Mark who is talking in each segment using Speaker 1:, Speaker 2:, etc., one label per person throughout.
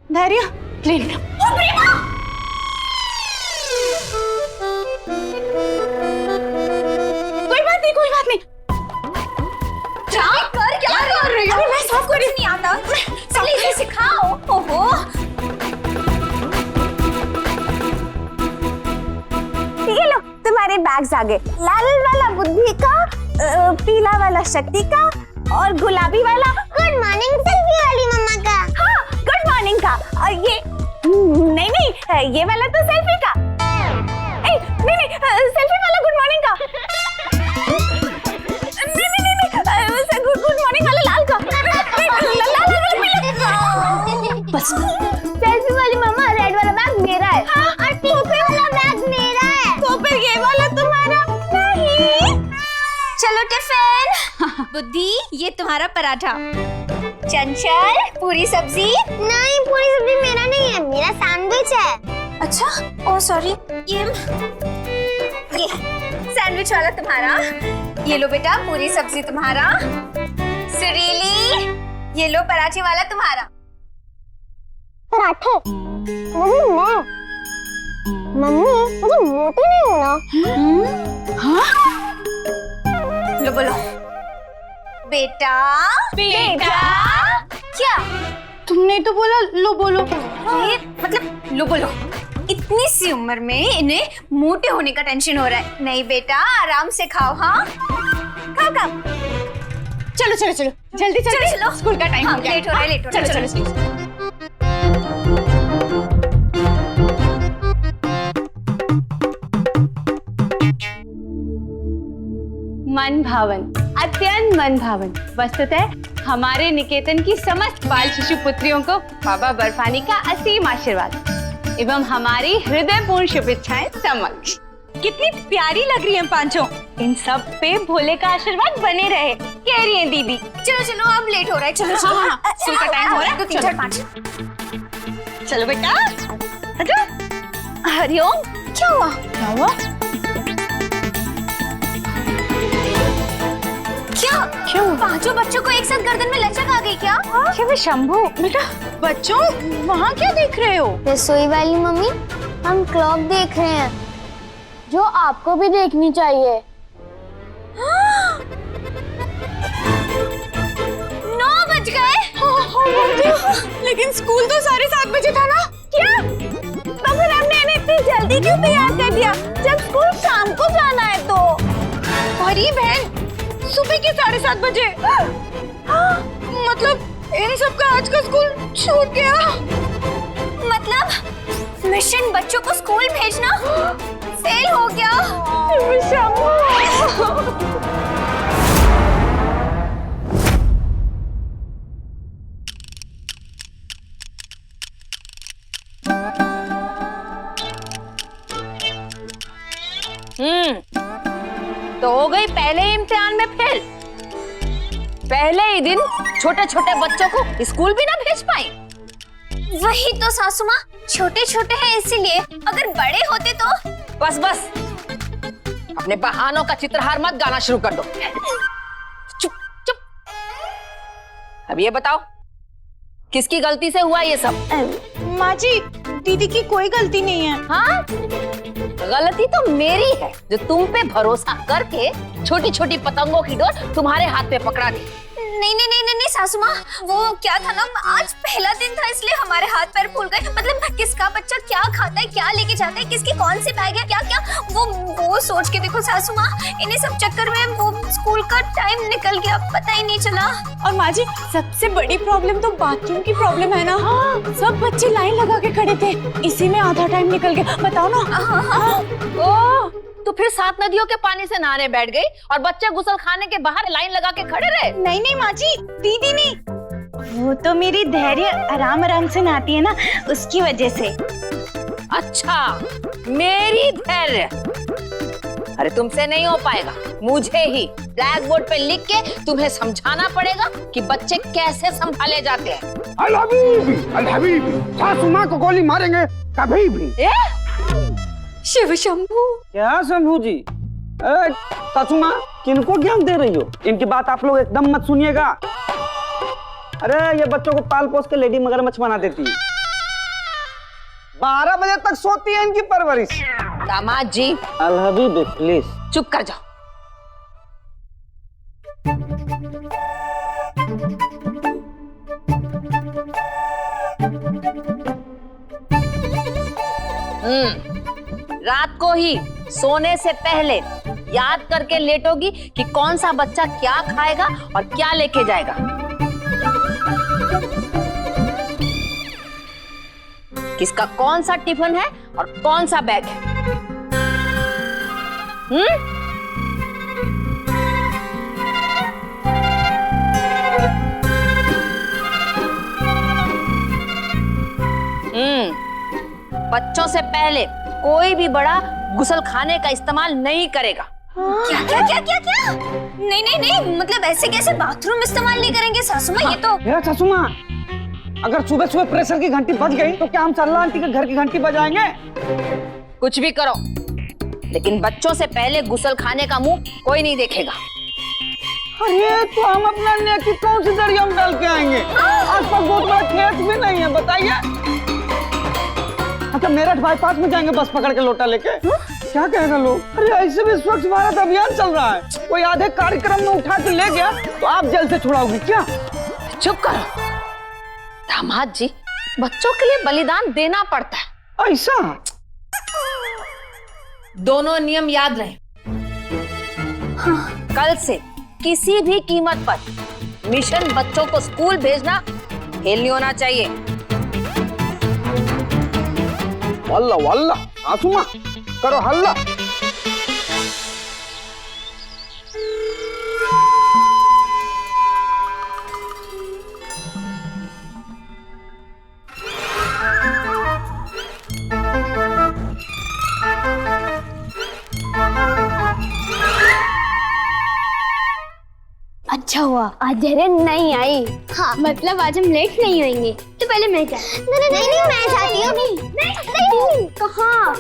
Speaker 1: धैर्य, प्लेन। कोई बात नहीं।
Speaker 2: क्या कर रही हो?
Speaker 1: मैं साफ कर रही हूँ।
Speaker 2: नहीं आता, चलिए इसे सिखाओ। ओहो, ये लो तुम्हारे बैग्स आ गए। लाल वाला बुद्धि का, पीला वाला शक्ति का और गुलाबी वाला गुड मॉर्निंग सेल्फी वाली मम्मा का। हाँ, गुड मॉर्निंग का। और ये नहीं, ये वाला तो सेल्फी का। नहीं, सेल्फी वाला गुड मॉर्निंग का। नहीं, गुड मॉर्निंग वाला लाल का। बस सेल्फी वाली मम्मा, रेड वाला बैग मेरा है। हाँ, और टोपी वाला बैग मेरा है। तो फिर ये वाला तुम्हारा नहीं। चलो टिफिन। बुद्धि, ये तुम्हारा पराठा। चंचल, पूरी सब्जी। नहीं, पूरी सब्जी मेरा नहीं है, मेरा सैंडविच है। अच्छा, ओह सॉरी। ये सैंडविच वाला तुम्हारा। ये लो बेटा, पूरी सब्जी तुम्हारा। सुरीली, ये लो पराठे वाला तुम्हारा। पराठे? मैं मम्मी, मुझे मोटी नहीं होना।
Speaker 1: हाँ?
Speaker 2: लो बोलो। बेटा क्या?
Speaker 1: तुमने तो बोला लो बोलो।
Speaker 2: ये मतलब लो बोलो। इतनी सी उम्र में इन्हें मोटे होने का टेंशन हो रहा है। नहीं बेटा, आराम से खाओ। हाँ, खाओ।
Speaker 1: चलो जल्दी
Speaker 2: चलो।
Speaker 1: स्कूल का टाइम हो गया।
Speaker 2: लेट हो रहा है।
Speaker 1: चलो। मन भावन, अत्यंत मन भावन। वस्तुतः हमारे निकेतन की समस्त बाल शिशु पुत्रियों को बाबा बर्फानी का असीम आशीर्वाद एवं हमारी हृदयपूर्ण शुभेच्छाएं समक्ष। कितनी प्यारी लग रही हैं पांचों। इन सब पे भोले का आशीर्वाद बने रहे, कह रही हैं दीदी।
Speaker 2: चलो, अब लेट हो रहा है। चलो।
Speaker 1: हाँ, स्कूल का टाइम हो रहा है।
Speaker 2: 2, 3, 4, 5।
Speaker 1: चलो बेटा, अच्छा। हरिओम।
Speaker 2: क्या हुआ? क्या? पांचों बच्चों को एक साथ गर्दन में लचक आ गई क्या?
Speaker 1: शिव शंभू, बेटा बच्चों वहाँ क्या देख रहे हो?
Speaker 3: रसोई वाली मम्मी, हम क्लॉक देख रहे हैं जो आपको भी देखनी चाहिए।
Speaker 2: 9 बज गए।
Speaker 1: लेकिन स्कूल तो 7:30 बजे था ना?
Speaker 2: क्या? तो फिर हमने इन्हें इतनी जल्दी क्यों तैयार कर दिया जब स्कूल शाम को जाना है तो?
Speaker 1: अरे बहन, सुबह के 7:30 बजे। मतलब इन सब का आज का स्कूल छूट गया।
Speaker 2: मतलब मिशन बच्चों को स्कूल भेजना फेल हो गया।
Speaker 4: तो हो गई पहले इम्तिहान में फेल। पहले ही दिन छोटे छोटे बच्चों को स्कूल भी ना भेज पाई।
Speaker 2: वही तो सासू माँ, छोटे छोटे हैं इसीलिए, अगर बड़े होते तो।
Speaker 4: बस अपने बहानों का चित्रहार मत गाना शुरू कर दो। चुप। अब ये बताओ, किसकी गलती से हुआ ये सब?
Speaker 1: माँ जी, दीदी की कोई गलती नहीं है।
Speaker 4: हाँ, गलती तो मेरी है जो तुम पे भरोसा करके छोटी छोटी पतंगों की डोर तुम्हारे हाथ में पकड़ा दी।
Speaker 2: नहीं सासू माँ, वो क्या था ना, आज पहला दिन था इसलिए हमारे हाथ पैर फूल गए। मतलब किसका बच्चा क्या खाता है, क्या लेके जाता है, किसकी कौन सी बैग है, क्या वो सोच के देखो सासू माँ, इन्हें सब चक्कर में वो स्कूल का टाइम निकल गया, पता ही नहीं चला।
Speaker 1: और माँ जी, सबसे बड़ी प्रॉब्लम तो बाथरूम की प्रॉब्लम है ना। सब बच्चे लाइन लगा के खड़े थे, इसी में आधा टाइम निकल गया। बताओ ना।
Speaker 4: ओह, तो फिर 7 नदियों के पानी से नहाने बैठ गई और बच्चे गुसल खाने के बाहर लाइन लगा के खड़े रहे।
Speaker 1: नहीं माँ जी, दीदी नहीं, वो तो मेरी धैर्य आराम से नहाती है ना, उसकी वजह से।
Speaker 4: अच्छा, मेरी धैर्य। अरे तुमसे नहीं हो पाएगा, मुझे ही ब्लैक बोर्ड पे लिख के तुम्हें समझाना पड़ेगा कि बच्चे कैसे संभाले जाते हैं।
Speaker 5: अल हबीबी, सासू माँ को गोली मारेंगे कभी भी।
Speaker 2: शिव शंभू।
Speaker 5: क्या शंभू जी? सासू माँ, किनको ज्ञान दे रही हो? इनकी बात आप लोग एकदम मत सुनिएगा। अरे ये बच्चों को पाल पोस के लेडी मगरमच्छ बना देती है। 12 बजे तक सोती है इनकी परवरिश।
Speaker 4: दामाद जी
Speaker 5: अलहबीब प्लीज
Speaker 4: चुप कर जाओ। रात को ही सोने से पहले याद करके लेटोगी कि कौन सा बच्चा क्या खाएगा और क्या लेके जाएगा। किसका कौन सा टिफिन है और कौन सा बैग है। बच्चों से पहले कोई भी बड़ा गुसल खाने का इस्तेमाल नहीं करेगा।
Speaker 2: क्या क्या क्या क्या क्या? नहीं नहीं नहीं, मतलब ऐसे कैसे बाथरूम इस्तेमाल नहीं करेंगे सासू माँ? ये तो
Speaker 5: मेरा सासू माँ, अगर सुबह सुबह प्रेशर की घंटी बज गई तो क्या हम सरला आंटी के घर की घंटी बजाएंगे?
Speaker 4: कुछ भी करो, लेकिन बच्चों से पहले गुसल खाने का मुंह कोई नहीं देखेगा।
Speaker 5: अरे तो हम अपना नेकी कौन सी दरिया में डाल के आएंगे? आसपास बहुत बड़ा खेत भी नहीं है, बताइए। अच्छा मेरठ बाईपास में जाएंगे बस पकड़ के लोटा लेके? क्या कहेगा लोग? अरे ऐसे भी स्वच्छ भारत अभियान चल रहा है, कोई आधे कार्यक्रम में उठा के ले गया तो आप जेल से छुड़ाओगी क्या?
Speaker 4: चुप करो। दामाद जी, बच्चों के लिए बलिदान देना पड़ता है।
Speaker 5: ऐसा?
Speaker 4: दोनों नियम याद रहे। कल से किसी भी कीमत पर मिशन बच्चों को स्कूल भेजना फेल नहीं होना चाहिए।
Speaker 5: वल्ला वल्ला सासू माँ, करो हल्ला।
Speaker 3: अच्छा हुआ आज धैर्य नहीं आई।
Speaker 2: हाँ,
Speaker 3: मतलब आज हम लेट नहीं होंगे। तो पहले मैं क्या?
Speaker 2: नहीं नहीं नहीं, मैं जाती हूँ। नहीं
Speaker 3: कहाँ?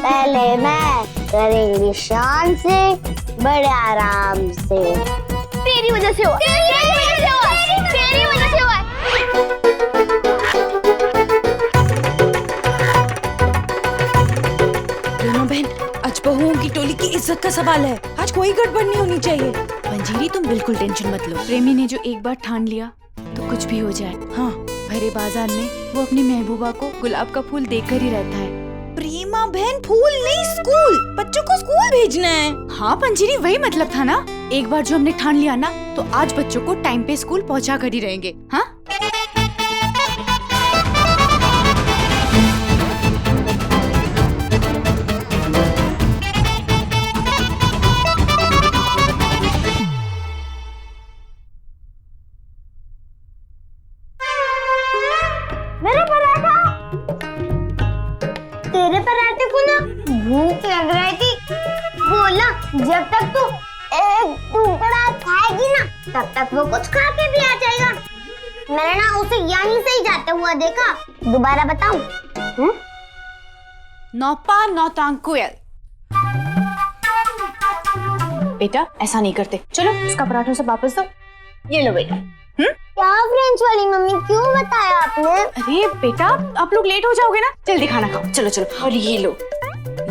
Speaker 2: पहले मैं करेंगी शान से, बड़े आराम से।
Speaker 3: तेरी वजह से हुआ। तेरी वजह से हुआ। तेरी वजह से हुआ।
Speaker 6: दोनों बहन, आज बहुओं की टोली की इज्जत का सवाल है। आज कोई गड़बड़ नहीं होनी चाहिए। मंजीरी तुम बिल्कुल टेंशन मत लो।
Speaker 7: प्रेमी ने जो एक बार ठान लिया तो कुछ भी हो जाए।
Speaker 6: हाँ,
Speaker 7: भरे बाजार में वो अपनी महबूबा को गुलाब का फूल देकर ही रहता है।
Speaker 6: प्रेमा बहन, फूल नहीं स्कूल। बच्चों को स्कूल भेजना है।
Speaker 7: हाँ पंजीरी, वही मतलब था ना। एक बार जो हमने ठान लिया ना, तो आज बच्चों को टाइम पे स्कूल पहुंचा कर ही रहेंगे। हाँ
Speaker 2: मेरा पराठा। तेरे पराठे को ना भूख लग रही थी। बोला जब तक तू एक टुकड़ा खाएगी ना, तब तक वो कुछ खा के भी आ जाएगा। मैंने ना उसे यहीं से ही जाते हुआ देखा। दोबारा बताऊं?
Speaker 7: नौपा नौतांकुयल। बेटा ऐसा नहीं करते, चलो इसका पराठों से वापस दो। ये लो बेटा।
Speaker 2: क्या फ्रेंच वाली मम्मी, क्यों बताया आपने?
Speaker 7: अरे बेटा आप लोग लेट हो जाओगे ना, जल्दी खाना खाओ। चलो चलो। और ये लो,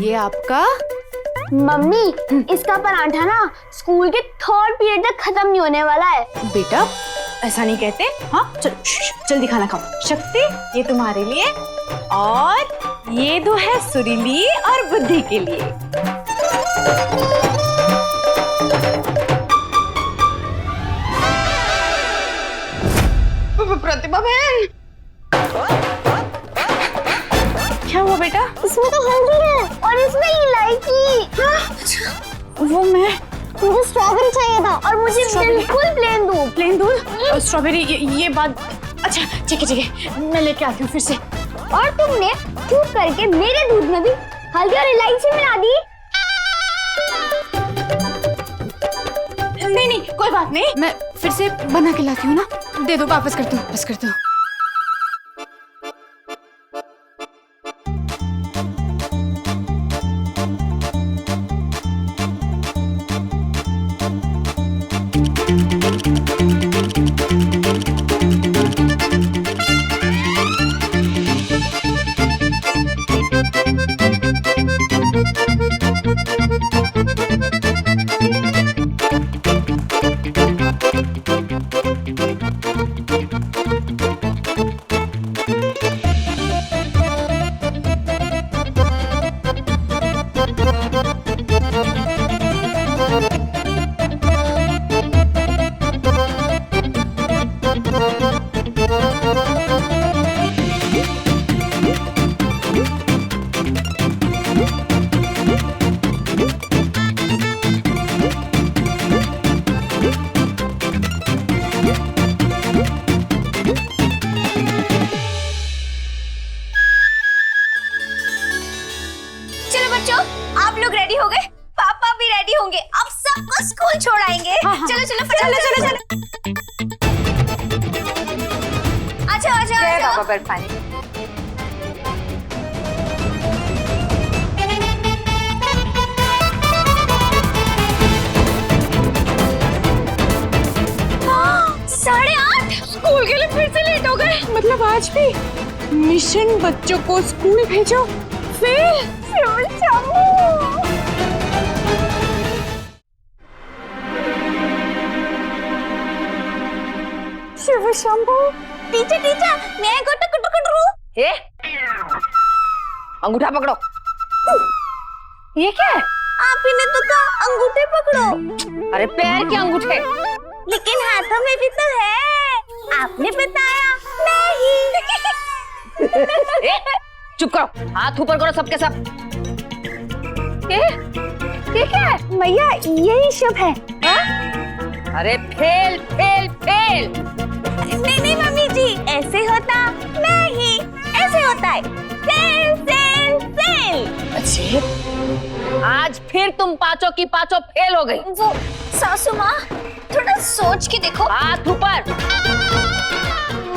Speaker 7: ये आपका।
Speaker 3: मम्मी इसका पराठा ना स्कूल के 3rd पीरियड तक खत्म नहीं होने वाला है।
Speaker 7: बेटा ऐसा नहीं कहते। हाँ चलो जल्दी खाना खाओ। शक्ति ये तुम्हारे लिए, और ये दो है सुरीली और बुद्धि के लिए। प्रतिभा बहन, क्या हुआ बेटा?
Speaker 2: इसमें तो हल्दी है और इसमें इलायची।
Speaker 7: वो मैं
Speaker 2: मुझे स्ट्रॉबेरी चाहिए था और मुझे बिल्कुल प्लेन दूध।
Speaker 7: प्लेन दूध, स्ट्रॉबेरी, ये बात। अच्छा ठीक है, मैं लेके आती हूँ फिर से।
Speaker 2: और तुमने चूक करके मेरे दूध में भी हल्दी और इलायची मिला दी।
Speaker 7: नहीं कोई बात नहीं, मैं फिर से बना के लाती हूँ ना। दे दो, वापस कर दो, वापस कर दो।
Speaker 2: आपको स्कूल छोड़ आएंगे। चलो चलो चलो चलो अच्छा अच्छा
Speaker 1: जय
Speaker 2: अच्छा।
Speaker 1: बाबा बर्फानी।
Speaker 2: साढ़े 8
Speaker 7: स्कूल के लिए फिर से लेट हो गए। मतलब आज भी मिशन बच्चों को स्कूल भेजो फिर
Speaker 2: शिव शंभू। टीचर टीचर मैं को टकटकटरू।
Speaker 4: ए अंगूठा पकड़ो। ये क्या है?
Speaker 2: आप ही ने तो कहा अंगूठे पकड़ो।
Speaker 4: अरे पैर के अंगूठे।
Speaker 2: लेकिन हाथों में भी तो है। आपने बताया नहीं।
Speaker 4: ए, चुप करो, हाथ ऊपर करो सबके सब।
Speaker 2: ये क्या है? मैया यही शुभ है।
Speaker 4: अरे फेल फेल फेल।
Speaker 2: नहीं नहीं मम्मी जी, ऐसे होता नहीं, ऐसे होता है। Fail fail fail.
Speaker 4: आज फिर तुम पांचों की पांचों फेल हो गई।
Speaker 2: वो सासू माँ थोड़ा सोच के देखो।
Speaker 4: हाथ ऊपर।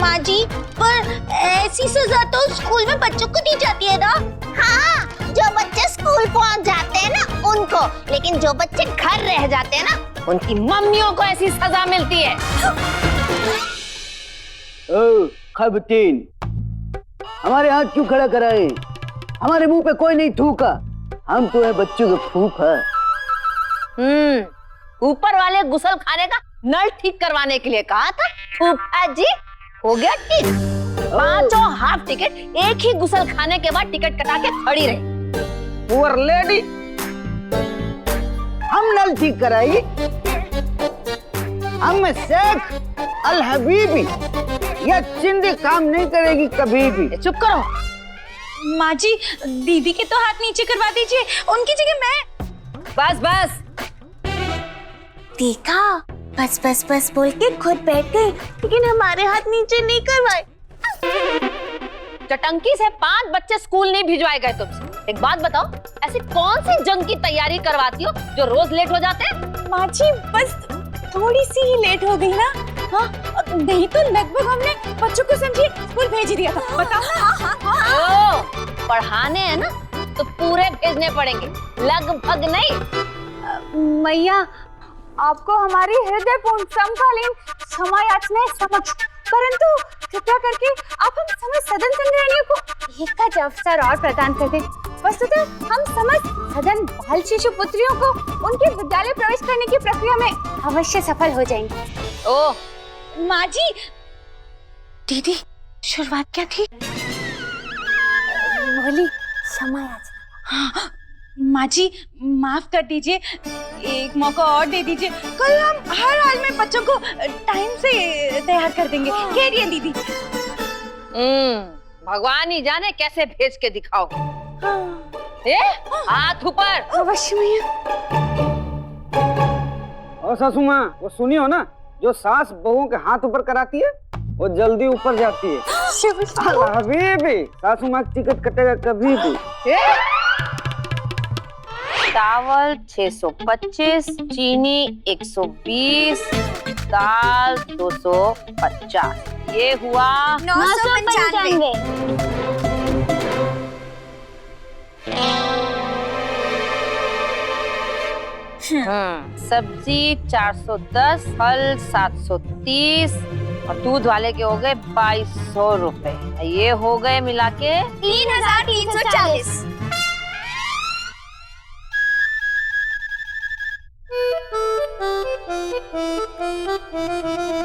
Speaker 2: माँ जी, पर ऐसी सजा तो स्कूल में बच्चों को दी जाती है ना। हाँ, जो बच्चे स्कूल पहुँच जाते हैं ना उनको, लेकिन जो बच्चे घर रह जाते हैं ना
Speaker 4: उनकी मम्मियों को ऐसी सजा मिलती है।
Speaker 5: ओ खबतीन, हमारे हाथ क्यों खड़ा कराए? हमारे मुंह पे कोई नहीं थूका, हम तो है बच्चों के फूफा।
Speaker 4: ऊपर वाले गुसल खाने का नल ठीक करवाने के लिए कहा था। फूफा जी हो गया ठीक। पांचों हाफ टिकट एक ही गुसल खाने के बाद टिकट कटा के खड़ी रही।
Speaker 5: पुअर लेडी, हम नल ठीक कराएगी? हम शेख अल हबीबी या चिंदी काम नहीं करेगी कभी भी।
Speaker 4: चुप करो।
Speaker 7: माँ जी, दीदी के तो हाथ नीचे करवा दीजिए, उनकी जगह मैं।
Speaker 4: बस बस।
Speaker 2: देखा, बस बस बस बोल के खुद बैठ गए, लेकिन हमारे हाथ नीचे नहीं करवाए।
Speaker 4: चटंकी से 5 बच्चे स्कूल नहीं भिजवाए गए तुमसे। एक बात बताओ, ऐसी कौन सी जंग की तैयारी करवाती हो जो रोज लेट हो जाते हैं?
Speaker 7: माँ जी, बस थोड़ी सी ही लेट हो गई ना। हाँ, नहीं तो लगभग हमने बच्चों को समझिए स्कूल भेज ही दिया था। बताओ।
Speaker 4: ओ, पढ़ाने हैं ना तो पूरे भेजने पड़ेंगे, लगभग नहीं।
Speaker 1: मैया, आपको हमारी हृदयपूर्ण समकालीन क्षमा याचनाएं समझ, परंतु कृपया करके आप हम समस्त सदन संग्रहणियों को एक का अवसर और प्रदान कर दें। वस्तुतः हम समस्त सदन बाल शिशु पुत्रियों को उनके विद्यालय प्रवेश करने की प्रक्रिया में अवश्य सफल हो जाएंगे।
Speaker 4: ओ
Speaker 7: माँ जी, दीदी शुरुआत क्या थी?
Speaker 2: बोली क्षमा याचना।
Speaker 7: माँ जी माफ कर दीजिए, एक मौका और दे दीजिए। कल हम हर हाल में बच्चों को टाइम से तैयार कर देंगे। कह रही है दीदी।
Speaker 4: भगवान ही जाने कैसे भेज के दिखाओगे। हाथ ऊपर।
Speaker 1: अवश्य मैया।
Speaker 5: और सासू माँ, वो सुनी हो ना, जो सास बहुओं के हाथ ऊपर कराती है वो जल्दी ऊपर जाती है। हबीबी, सासू माँ टिकट कटेगा कभी भी।
Speaker 4: चावल 625, चीनी 120, दाल 250, ये हुआ
Speaker 2: 995।
Speaker 4: सब्जी 410, फल 730 और दूध वाले के हो गए 2200 रुपए। ये हो गए मिला के
Speaker 2: 3340।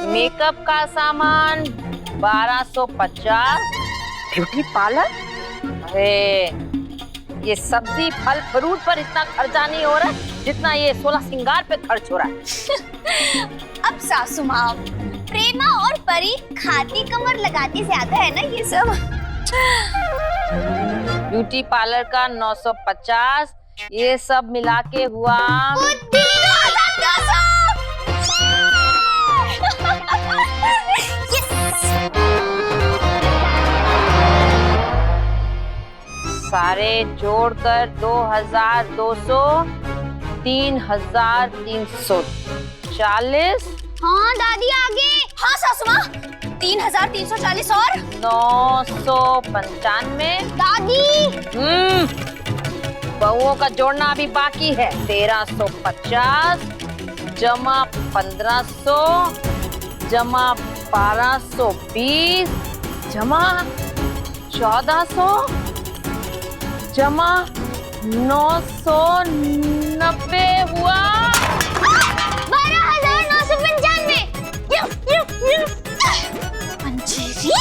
Speaker 4: मेकअप का सामान 1250, ब्यूटी पार्लर, अरे ये सब्जी फल फ्रूट पर इतना खर्चा नहीं हो रहा जितना ये 16 श्रृंगार पे खर्च हो रहा है।
Speaker 2: अब सासू माँ, प्रेमा और परी खाती कमर लगाती ज्यादा है ना ये सब।
Speaker 4: ब्यूटी पार्लर का 950, ये सब मिला के हुआ सारे जोड़कर 2200, 3,340।
Speaker 2: हाँ दादी आगे। हाँ सासू माँ, 3,340 और
Speaker 4: 995।
Speaker 2: दादी।
Speaker 4: बहुओं का जोड़ना अभी बाकी है। 1350 जमा 1500 जमा 1220 जमा 1400 जमा 990 हुआ
Speaker 2: 12,995। मंजरी।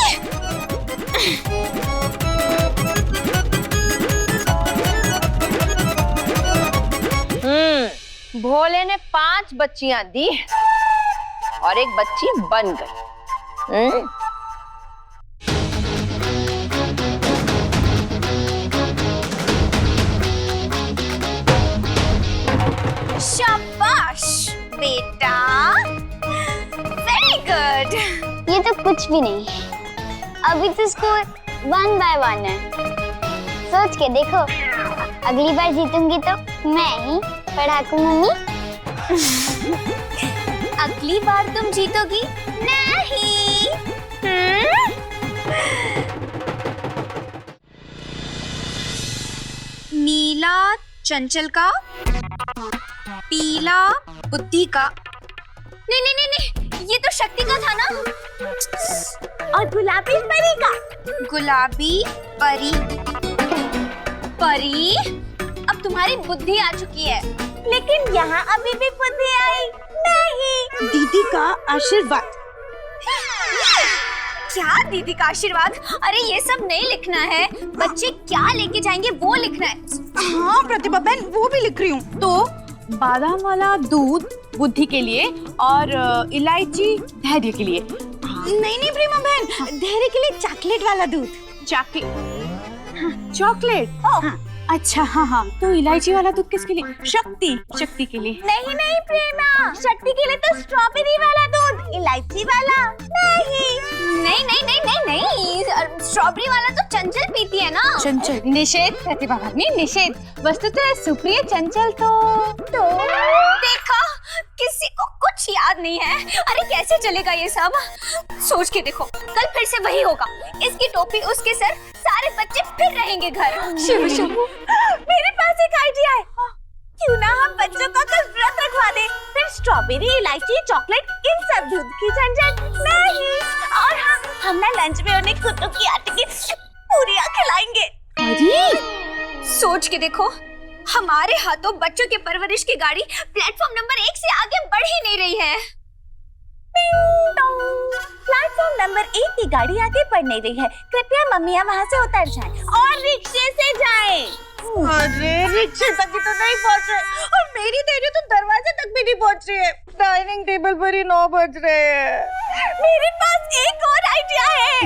Speaker 4: भोले ने 5 बच्चियां दी और एक बच्ची बन गई।
Speaker 2: शाबाश बेटा, वेरी गुड। ये तो कुछ भी नहीं, अभी तो स्कोर 1 by 1 है। सोच के देखो, अगली बार जीतूंगी तो मैं ही। पढ़ाकू मम्मी। अगली बार तुम जीतोगी नहीं। नीला चंचल का, पीला बुद्धि का। नहीं नहीं नहीं नहीं, ये तो शक्ति का था ना। और गुलाबी परी का। गुलाबी परी। परी, अब तुम्हारी बुद्धि आ चुकी है, लेकिन यहाँ अभी भी बुद्धि आई नहीं।
Speaker 6: दीदी का आशीर्वाद।
Speaker 2: क्या दीदी का आशीर्वाद? अरे ये सब नहीं लिखना है, बच्चे क्या लेके जाएंगे वो लिखना है।
Speaker 6: हाँ प्रतिभा बहन, वो भी लिख रही हूँ।
Speaker 7: तो बादाम वाला दूध बुद्धि के लिए और इलायची धैर्य के लिए।
Speaker 6: नहीं नहीं प्रेमा बहन, धैर्य के लिए चॉकलेट वाला दूध।
Speaker 7: चॉकलेट। अच्छा हाँ हाँ, तो इलायची वाला दूध किसके लिए? शक्ति के लिए।
Speaker 2: नहीं नहीं प्रेमा, शक्ति के लिए तो स्ट्रॉबेरी वाला दूध, इलायची वाला नहीं। नहीं नहीं नहीं नहीं नहीं, स्ट्रॉबेरी वाला तो चंचल पीती है ना।
Speaker 7: चंचल।
Speaker 1: निषेध प्रतिभा भगिनी, निषेध। वस्तुतः सुप्रिय चंचल तो
Speaker 2: देखा, किसी को कुछ याद नहीं है। अरे कैसे चलेगा ये सब? सोच के देखो, कल फिर से वही होगा। इसकी टोपी, उसके सर, सारे बच्चे फिर रहेंगे घर। शिव शिव, मेरे पास एक आइडिया है। क्यों ना हम बच्चों का कल व्रत रखवा दे, फिर स्ट्रॉबेरी, इलायची, चॉकलेट, इन सब दूध की झंझट नहीं। और हम ना लंच में उन्हें कुत्तों की आटे की पूरियां खिलाएंगे।
Speaker 1: अरे
Speaker 2: सोच के देखो, हमारे हाथों बच्चों के परवरिश की गाड़ी प्लेटफॉर्म नंबर 1 से आगे बढ़ ही नहीं रही है। प्लेटफॉर्म नंबर 1 की गाड़ी आगे बढ़ नहीं रही है। कृपया मम्मियाँ वहाँ से उतर जाएं और रिक्शे से जाएं।
Speaker 6: अरे रिक्शे तक ही तो नहीं पहुँच रहे, और मेरी देरी तो दरवाजे तक भी नहीं पहुँच रही है। डाइनिंग टेबल पर ही 9 बज रहे हैं।
Speaker 2: मेरे पास एक और आइडिया है।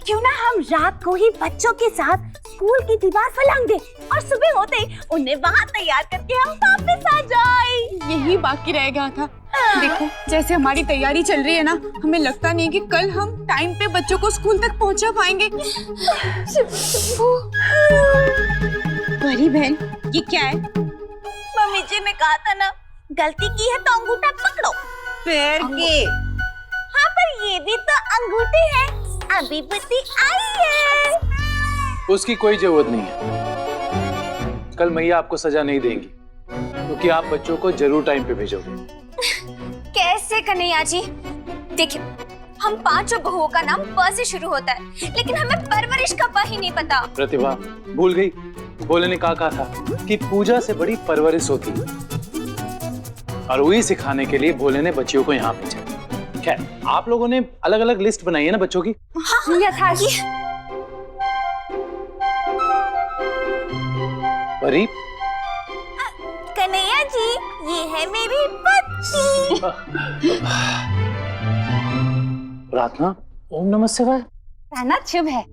Speaker 2: क्यों ना हम रात को ही बच्चों के साथ स्कूल की दीवार फलांग दे और सुबह होते ही उन्हें वहाँ तैयार करके हम वापस आ जाएं।
Speaker 7: यही बाकी रह गया था। देखो जैसे हमारी तैयारी चल रही है ना, हमें लगता नहीं कि कल हम टाइम पे बच्चों को स्कूल तक पहुंचा पाएंगे।
Speaker 6: परी बहन, ये क्या है?
Speaker 2: मम्मी जी ने कहा था ना, गलती की है तो अंगूठा पकड़ो।
Speaker 6: पैर के।
Speaker 2: हाँ पर ये भी तो अंगूठी है, अभी बुद्धि आई है।
Speaker 8: उसकी कोई जरूरत नहीं है। कल मैया आपको सजा नहीं देंगी, क्योंकि आप बच्चों को जरूर टाइम पे भेजोगे।
Speaker 2: कैसे कन्हैया जी? देखिए, हम पांचों बहुओं का नाम प से शुरू होता है, लेकिन हमें परवरिश का प ही नहीं पता।
Speaker 8: प्रतिभा भूल गई, भोले ने कहा था कि पूजा से बड़ी परवरिश होती है, और वही सिखाने के लिए भोले ने बच्चियों को यहाँ भेजा। खैर, आप लोगों ने अलग अलग लिस्ट बनाई है ना बच्चों की?
Speaker 2: हाँ, यथार्थी।
Speaker 8: परी,
Speaker 2: कन्हैया जी, ये है मेरी बच्ची।
Speaker 8: प्रार्थना, ओम नमः शिवाय।
Speaker 1: कहना शुभ है।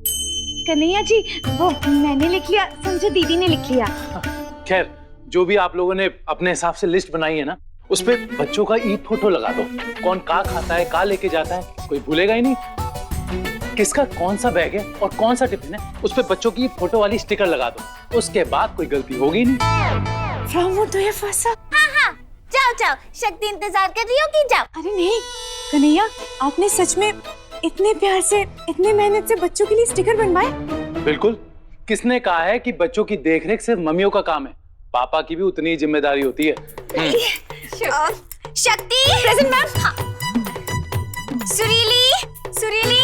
Speaker 1: कन्हैया जी, वो मैंने लिख लिया, समझो दीदी ने लिख लिया।
Speaker 8: खैर, जो भी आप लोगों ने अपने हिसाब से लिस्ट बनाई है ना, उस पे बच्चों का ईद फोटो लगा दो। कौन का खाता है, का लेके जाता है, कोई भूलेगा ही नहीं। किसका कौन सा बैग है और कौन सा टिफिन है, उस पे बच्चों की फोटो वाली स्टिकर लगा दो। उसके बाद कोई गलती होगी नहीं।
Speaker 7: फ्रॉम वो तो ये फंसा।
Speaker 2: हाँ जाओ जाओ, शक्ति इंतजार कर रही होगी, जाओ।
Speaker 7: अरे नहीं कन्हैया, आपने सच में इतने प्यार से, इतने मेहनत से बच्चों के लिए स्टिकर बनवाए?
Speaker 8: बिल्कुल। किसने कहा है कि बच्चों की देखरेख सिर्फ मम्मियों का काम है? पापा की भी उतनी ही जिम्मेदारी होती है।
Speaker 2: शक्ति प्रेजेंट मैम। सुरीली सुरीली,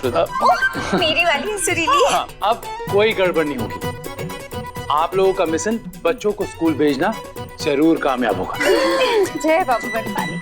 Speaker 2: ओह मेरी वाली है सुरीली।
Speaker 8: हाँ, अब कोई गड़बड़ नहीं होगी। आप लोगों का मिशन बच्चों को स्कूल भेजना जरूर कामयाब होगा।
Speaker 1: जय बाबा बर्फानी।